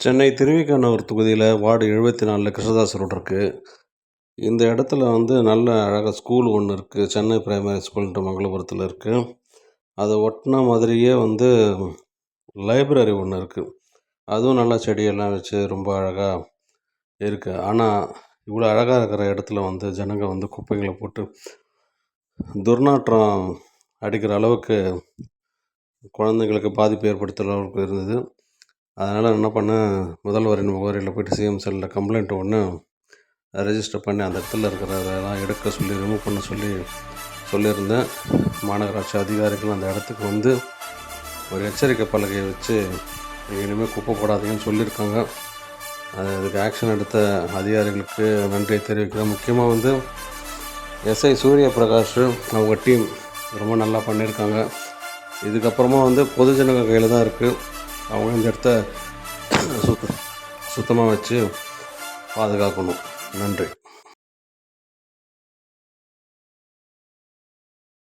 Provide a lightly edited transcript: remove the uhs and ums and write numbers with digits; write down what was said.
சென்னை திருவிக தொகுதியில் ward 74 Krishnadas road இருக்குது. இந்த இடத்துல நல்ல அழகாக ஸ்கூல் ஒன்று இருக்குது. சென்னை பிரைமரி ஸ்கூல்ன்ட்டு மங்களபுரத்தில் இருக்குது. அதை ஒட்டின மாதிரியே லைப்ரரி ஒன்று இருக்குது. அதுவும் நல்லா செடியெல்லாம் வச்சு ரொம்ப அழகாக இருக்குது. ஆனால் இவ்வளோ அழகாக இருக்கிற இடத்துல ஜனங்க குப்பைகளை போட்டு துர்நாற்றம் அடிக்கிற அளவுக்கு குழந்தைங்களுக்கு பாதிப்பு ஏற்படுத்துகிற அளவுக்கு இருந்தது. அதனால் என்ன பண்ணேன், முதல்வரின் முகவரியில் போய்ட்டு சிஎம் செல்லில் கம்ப்ளைண்ட் ஒன்று ரெஜிஸ்டர் பண்ணி அந்த இடத்துல இருக்கிறதெல்லாம் எடுக்க சொல்லி ரிமூவ் பண்ண சொல்லியிருந்தேன். மாநகராட்சி அதிகாரிகள் அந்த இடத்துக்கு ஒரு எச்சரிக்கை பலகையை வச்சு இனிமேல் குப்பை போடாதீங்கன்னு சொல்லியிருக்காங்க. அதுக்கு ஆக்ஷன் எடுத்த அதிகாரிகளுக்கு நன்றியை தெரிவிக்கிறேன். முக்கியமாக எஸ்ஐ சூரிய பிரகாஷ் அவங்க டீம் ரொம்ப நல்லா பண்ணியிருக்காங்க. இதுக்கப்புறமா பொதுஜனங்க கையில் தான் இருக்குது. அவங்க இந்த இடத்த சுத்தமாக வச்சு பாதுகாக்கணும். நன்றி.